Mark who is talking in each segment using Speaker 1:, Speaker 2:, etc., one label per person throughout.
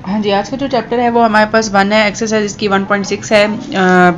Speaker 1: हाँ जी, आज का जो चैप्टर है वो हमारे पास 1 है, एक्सरसाइज इसकी 1.6 है,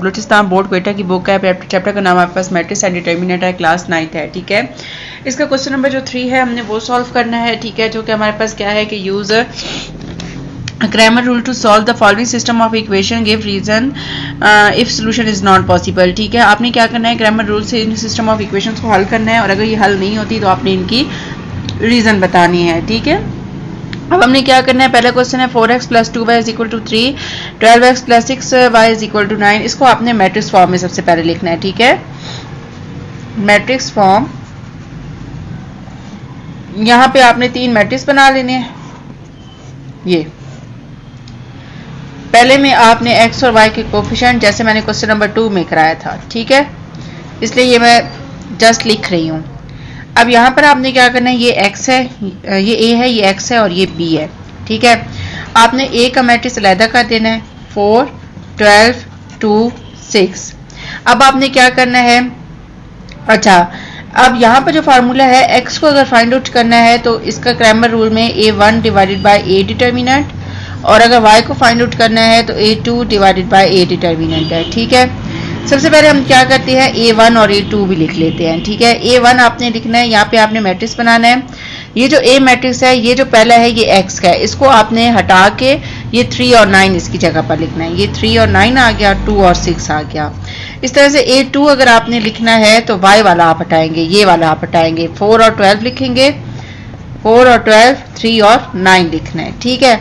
Speaker 1: बलूचिस्तान बोर्ड क्वेटा की बुक है। चैप्टर का नाम हमारे पास मैट्रिक्स एंड डिटर्मिनेंट है, क्लास 9th है। ठीक है, इसका क्वेश्चन नंबर जो 3 है हमने वो सॉल्व करना है। ठीक है, जो कि हमारे पास क्या है कि use Cramer rule to solve the following system of equation, give reason if solution is not possible। ठीक है, आपने क्या करना है, Cramer rule से इन सिस्टम ऑफ इक्वेशंस को हल करना है और अगर ये हल नहीं होती तो आपने इनकी रीजन बतानी है। ठीक है, अब हमने क्या करना है, पहला क्वेश्चन है 4x plus 2y is equal to 3, 12x plus 6y is equal to 9। इसको आपने मैट्रिक्स फॉर्म में सबसे पहले लिखना है। ठीक है, मैट्रिक्स फॉर्म, यहां पे आपने 3 मैट्रिक्स बना लेने हैं। ये पहले में आपने x और y के कोफिशिएंट जैसे मैंने क्वेश्चन नंबर 2 में कराया था। ठीक है, इसलिए ये मैं जस्ट लिख रही हूं। अब यहाँ पर आपने क्या करना है, ये x है, ये a है, ये x है और ये b है। ठीक है, आपने a का मैट्रिक्स अलहदा कर देना है, 4, 12, 2, 6। अब आपने क्या करना है, अच्छा अब यहाँ पर जो फार्मूला है x को अगर फाइंड आउट करना है तो इसका क्रैमर रूल में a1 divided by a determinant, और अगर y को फाइंड आउट करना है तो a2 divided by a determinant है। ठीक है, सबसे पहले हम क्या करते हैं, a1 और a2 भी लिख लेते हैं। ठीक है, a1 आपने लिखना है, यहाँ पे आपने मैट्रिक्स बनाना है। ये जो a मैट्रिक्स है, ये जो पहला है ये x का है, इसको आपने हटा के ये 3 और 9 इसकी जगह पर लिखना है। ये 3 और 9 आ गया, 2 और 6 आ गया। इस तरह से a2 अगर आपने लिखना है तो y वाला आप हटाएंगे, ये वाला आप हटाएंगे, 4 और 12 लिखेंगे, 4 और 12, 3 और 9 लिखना है। ठीक है,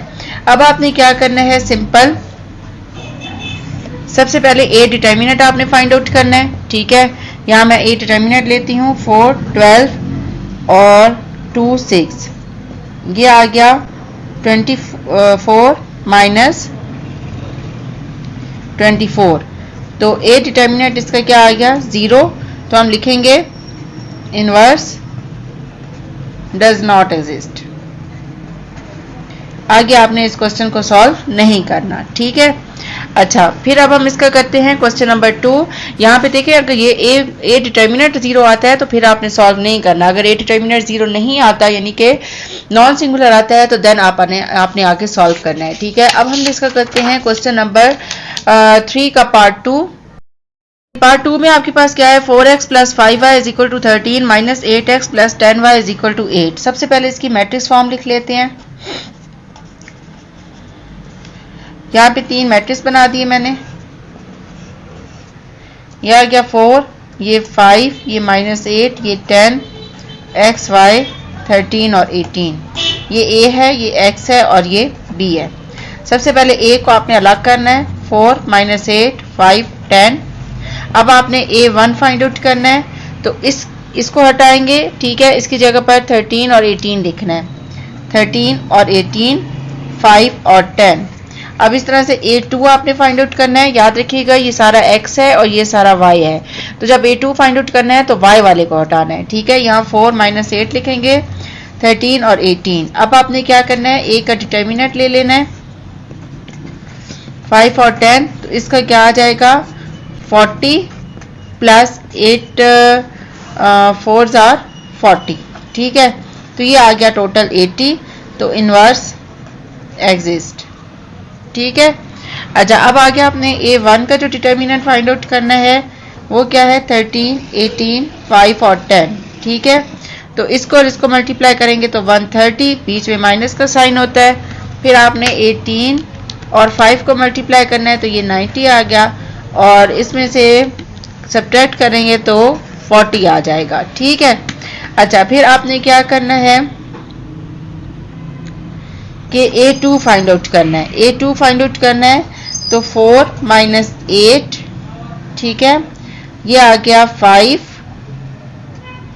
Speaker 1: अब आपने क्या करना है, सिंपल सबसे पहले a डिटर्मिनेंट आपने फाइंड आउट करना है। ठीक है, यहाँ मैं a डिटर्मिनेंट लेती हूँ, 4, 12 और 2, 6। ये आ गया 24 माइनस 24, तो a डिटर्मिनेंट इसका क्या आ गया, 0। तो हम लिखेंगे इनवर्स डज नॉट एग्जिस्ट। आगे आपने इस क्वेश्चन को सॉल्व नहीं करना। ठीक है, अच्छा फिर अब हम इसका करते हैं क्वेश्चन नंबर 2। यहाँ पे देखिए, अगर ये a डिटर्मिनेंट 0 आता है तो फिर आपने सॉल्व नहीं करना। अगर a डिटर्मिनेंट 0 नहीं आता यानी कि नॉन सिंगुलर आता है तो देन आपने आगे सॉल्व करना है। ठीक है, अब हम इसका करते हैं क्वेश्चन नंबर 3 का पार्ट 2। पार्ट 2 में आपके पास क्या है, 4x plus 5y is equal to 13 minus 8x plus 10y is equal to 8। सबसे पहले इसकी मैट्रिक्स फॉर्म लिख लेते हैं। यहाँ पे 3 मैट्रिक्स बना दिए मैंने। यह आ गया 4, ये 5, ये -8, ये 10, x, y, 13 और 18। ये a है, ये x है और ये b है। सबसे पहले a को आपने अलग करना है, 4, -8, 5, 10। अब आपने a1 फाइंड आउट करना है, तो इसको हटाएंगे। ठीक है, इसकी जगह पर 13 और 18 लिखना है, 13 और 18, 5 और 10। अब इस तरह से a2 आपने फाइंड आउट करना है। याद रखिएगा ये सारा x है और ये सारा y है, तो जब a2 फाइंड आउट करना है तो y वाले को हटाना है। ठीक है, यहाँ 4 - 8 लिखेंगे, 13 और 18। अब आपने क्या करना है, a का डिटर्मिनेंट ले लेना है, 5 और 10। तो इसका क्या आ जाएगा, 40 प्लस 8 4s आर 40। ठीक है, तो ये आ गया टोटल 80। तो इनवर्स एग्जिस्ट। ठीक है, अच्छा अब आगे आपने a1 का जो डिटर्मिनेंट फाइंड आउट करना है वो क्या है, 13, 18, 5 और 10। ठीक है, तो इसको और इसको मल्टीप्लाई करेंगे तो 130, बीच में माइनस का साइन होता है। फिर आपने 18 और 5 को मल्टीप्लाई करना है तो ये 90 आ गया, और इसमें से सब्ट्रैक्ट करेंगे तो 40 आ जाएगा। ठीक है, अच्छा फिर आपने क्या करना है कि a2 फाइंड आउट करना है। a2 फाइंड आउट करना है तो 4 - 8, ठीक है, ये आ गया 5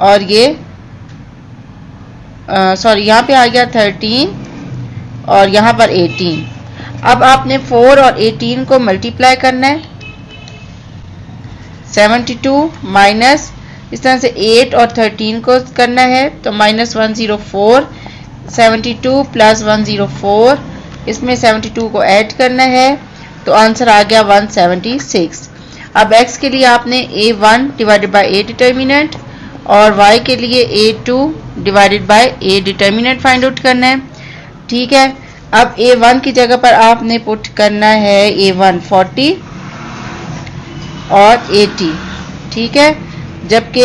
Speaker 1: और ये सॉरी यहाँ पे आ गया 13 और यहाँ पर 18। अब आपने 4 और 18 को मल्टीप्लाई करना है, 72 माइनस इस तरह से 8 और 13 को करना है तो -104, 72 प्लस 104, इसमें 72 को ऐड करना है तो आंसर आ गया 176। अब x के लिए आपने a1 divided by a determinant और y के लिए a2 divided by a determinant find out करना है। ठीक है, अब A1 की जगह पर आपने पुट करना है A1 40 और 80, ठीक है, जबकि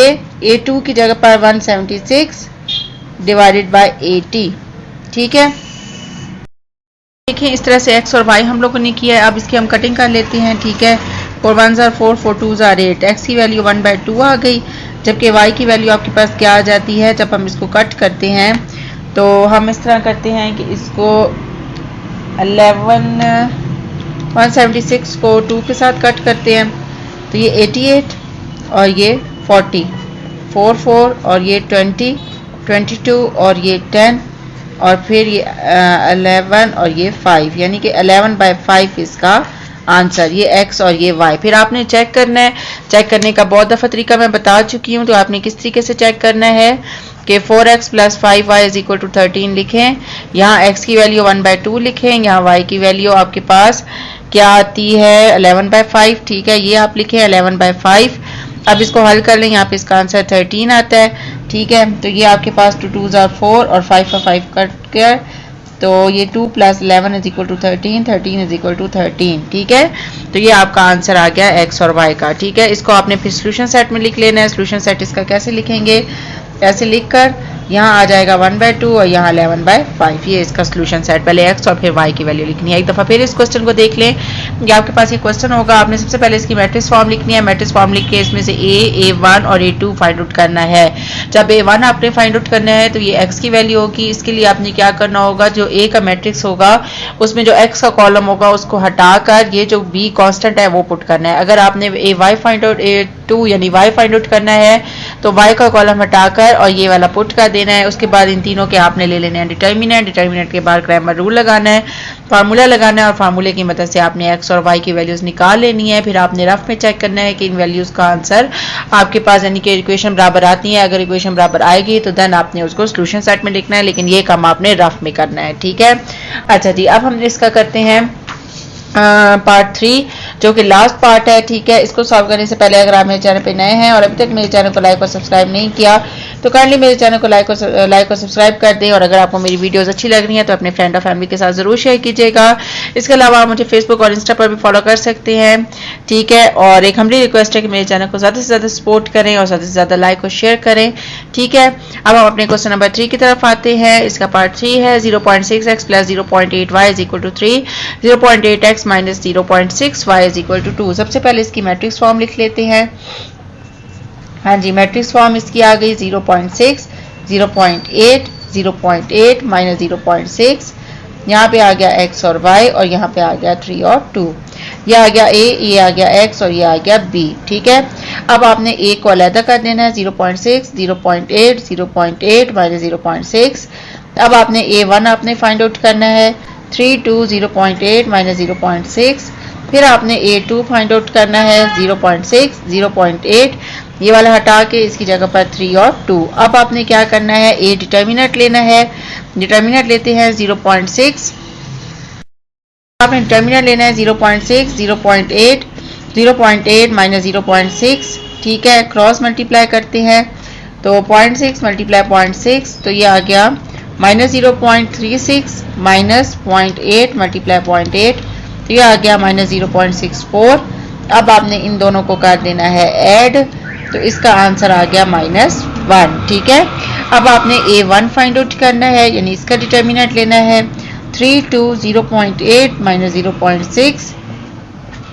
Speaker 1: A2 की जगह पर 176 डिवाइडेड बाय 80, ठीक है। देखिए इस तरह से x और y हम लोगों ने किया है। अब इसकी हम कटिंग कर लेते हैं, ठीक है। 4 1s are 4, 4 2s are 8, x की वैल्यू 1/2 आ गई, जबकि y की वैल्यू आपके पास क्या आ जाती है। जब हम इसको कट करते हैं तो हम इस तरह करते हैं कि इसको 176 को 2 के साथ कट करते हैं, तो ये 88 और ये 40, 4 4 और ये 20, 22 और ये 10 और फिर ये 11 और ये 5, यानी कि 11/5 इसका आंसर, ये x और ये y। फिर आपने चेक करना है, चेक करने का बहुत दफ़ा तरीका मैं बता चुकी हूँ। तो आपने किस तरीके से चेक करना है कि 4x + 5y = 13 लिखें, यहाँ x की वैल्यू 1/2 लिखें, यहाँ y की वैल्यू आपके पास क्या आती है 11/5, ठीक है, ये आप लिखें 11/5। अब इसको हल कर लें, यहाँ पे इसका आंसर 13 आता है, ठीक है। तो ये आपके पास 2 2s are 4 और 5 और 5 कट कर, तो ये 2 + 11 = 13, 13 = 13, ठीक है। तो ये आपका आंसर आ गया x और y का, ठीक है। इसको आपने फिर सोल्यूशन सेट में लिख लेना है। सोल्यूशन सेट इसका कैसे लिखेंगे, ऐसे लिखकर यहाँ आ जाएगा 1/2 और यहाँ 11/5, ये इसका सोल्यूशन सेट। पहले x और फिर y की वैल्यू लिखनी है। एक दफ़ा फिर इस क्वेश्चन को देख लें। ये आपके पास ये क्वेश्चन होगा, आपने सबसे पहले इसकी मैट्रिक्स फॉर्म लिखनी है। मैट्रिक्स फॉर्म लिख के इसमें से A1 और A2 फाइंड आउट करना है। जब A1 आपने फाइंड आउट करना है तो ये x की वैल्यू होगी। इसके लिए आपने क्या करना होगा, जो A का मैट्रिक्स होगा उसमें जो x का कॉलम होगा उसको हटाकर ये जो B कांस्टेंट है वो पुट करना है। अगर आपने AY फाइंड आउट A2 यानी y फाइंड आउट करना है तो y का कॉलम हटाकर और ये वाला पुट कर देना है। उसके बाद इन तीनों के आपने ले लेने हैं डिटर्मिनेंट, डिटर्मिनेंट के बाद क्रैमर रूल लगाना है, फार्मूला लगाना है और फार्मूले की मदद से आपने x और y की वैल्यूज निकाल लेनी है। फिर आपने रफ में चेक करना है कि इन वैल्यूज का आंसर आपके पास, यानी कि इक्वेशन बराबर आती है। अगर इक्वेशन बराबर आएगी तो देन आपने उसको सोल्यूशन सेट में लिखना है, लेकिन ये काम आपने रफ में करना है, ठीक है। अच्छा जी, अब हम इसका करते हैं पार्ट 3 जो कि लास्ट पार्ट है, ठीक है। इसको सॉल्व करने से पहले अगर आप मेरे चैनल पे नए हैं और अभी तक मेरे चैनल को लाइक और सब्सक्राइब नहीं किया तो काइंडली मेरे चैनल को लाइक और सब्सक्राइब कर दें। और अगर आपको मेरी वीडियोस अच्छी लग रही हैं तो अपने फ्रेंड और फैमिली के साथ ज़रूर शेयर कीजिएगा। इसके अलावा आप मुझे फेसबुक और इंस्टा पर भी फॉलो कर सकते हैं, ठीक है। और एक हमारी रिक्वेस्ट है कि मेरे चैनल को ज़्यादा से ज़्यादा सपोर्ट करें और ज़्यादा से ज़्यादा लाइक और शेयर करें, ठीक है। अब हम अपने क्वेश्चन नंबर 3 की तरफ आते हैं। इसका पार्ट 3 है 0.6x + 0.8y = 3, 0.8x - 0.6y = 2। सबसे पहले इसकी मैट्रिक्स फॉर्म लिख लेते हैं। हाँ जी, मैट्रिक्स फॉर्म इसकी आ गई 0.6, 0.8, 0.8 - 0.6, यहाँ पे आ गया x और y और यहाँ पे आ गया 3 और 2। ये आ गया a, ये आ गया x और ये आ गया b, ठीक है। अब आपने a को अलग कर देना है, 0.6, 0.8, 0.8 - 0.6। अब आपने a1 आपने फाइंड आउट करना है, 3 2, 0.8 - 0.6। फिर आपने A2 फाइंड आउट करना है, 0.6, 0.8, ये वाला हटा के इसकी जगह पर 3 और 2। अब आपने क्या करना है, A डिटर्मिनेंट लेना है। डिटर्मिनेंट लेते हैं 0.6, आपने डिटर्मिनेंट लेना है 0.6, 0.8, 0.8 - 0.6, ठीक है। क्रॉस मल्टीप्लाई करते हैं तो 0.6 × 0.6 तो ये आ गया -0.36 - 0.8 × 0.8 तो ये आ गया -0.64। अब आपने इन दोनों को कर देना है ऐड, तो इसका आंसर आ गया -1, ठीक है। अब आपने A1 फाइंड आउट करना है, यानी इसका डिटर्मिनेंट लेना है, 3 2, 0.8 - 0.6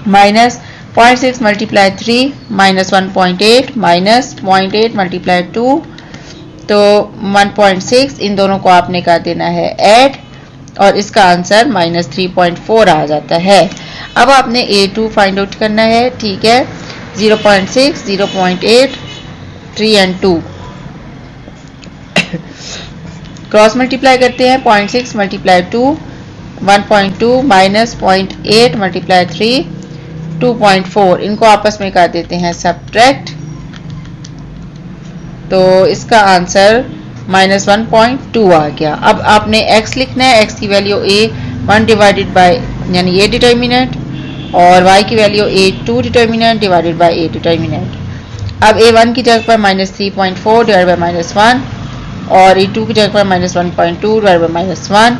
Speaker 1: -0.6 × 3 -1.8 -0.8 × 2 तो 1.6। इन दोनों को आपने कर देना है ऐड और इसका आंसर -3.4 आ जाता है। अब आपने A2 फाइंड आउट करना है, ठीक है। 0.6, 0.8, 3 और 2 क्रॉस मल्टीप्लाई करते हैं, 0.6 × 2 1.2 -0.8 × 3 2.4, इनको आपस में कर देते हैं सब्ट्रैक्ट, तो इसका आंसर -1.2 आ गया। अब आपने x लिखना है, x की वैल्यू A1 डिवाइडेड बाय यानी A डिटर्मिनेंट और y की value A2 determinant divided by A determinant. अब A1 की जगह पर -3.4 डिवाइडेड बाय -1 और A2 की जगह पर -1.2 डिवाइडेड बाय -1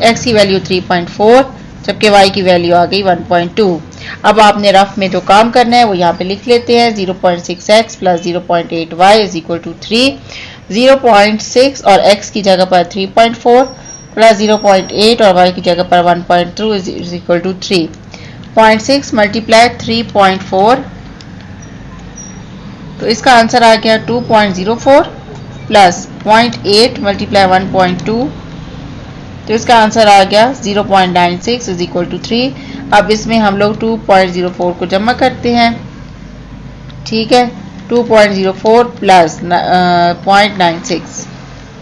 Speaker 1: x की वैल्यू 3.4, जबकि y की वैल्यू आ गई 1.2। अब आपने रफ में जो काम करना है वो यहाँ पे लिख लेते हैं। 0.6x plus 0.8y is equal to 3। 0.6 और x की जगह पर 3.4 प्लस 0.8 और y की जगह पर 1.2 इज इक्वल टू 3। 0.6 मल्टीप्लाई 3.4, तो इसका आंसर आ गया 2.04 प्लस 0.8 मल्टीप्लाई 1.2, तो इसका आंसर आ गया 0.96 इज इक्वल टू 3। अब इसमें हम लोग 2.04 को जमा करते हैं, ठीक है। 2.04 प्लस 0.96,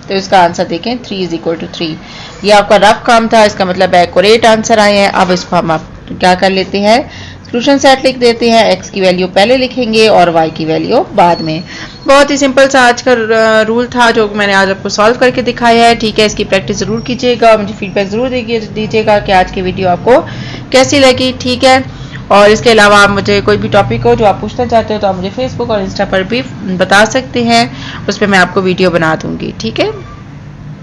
Speaker 1: तो इसका आंसर देखें 3 इज इक्वल टू 3। ये आपका रफ काम था, इसका मतलब एक्यूरेट आंसर आए हैं। अब इसको हम क्या कर लेते हैं, सॉल्यूशन सेट लिख देते हैं। x की वैल्यू पहले लिखेंगे और y की वैल्यू बाद में। बहुत ही सिंपल सा आज का रूल था जो मैंने आज आपको सॉल्व करके दिखाया है, ठीक है। इसकी प्रैक्टिस ज़रूर कीजिएगा और मुझे फीडबैक ज़रूर दीजिएगा कि आज की वीडियो आपको कैसी लगी, ठीक है। और इसके अलावा आप मुझे कोई भी टॉपिक हो जो आप पूछना चाहते हो तो आप मुझे फेसबुक और इंस्टा पर भी बता सकते हैं, उस पर मैं आपको वीडियो बना दूंगी, ठीक है।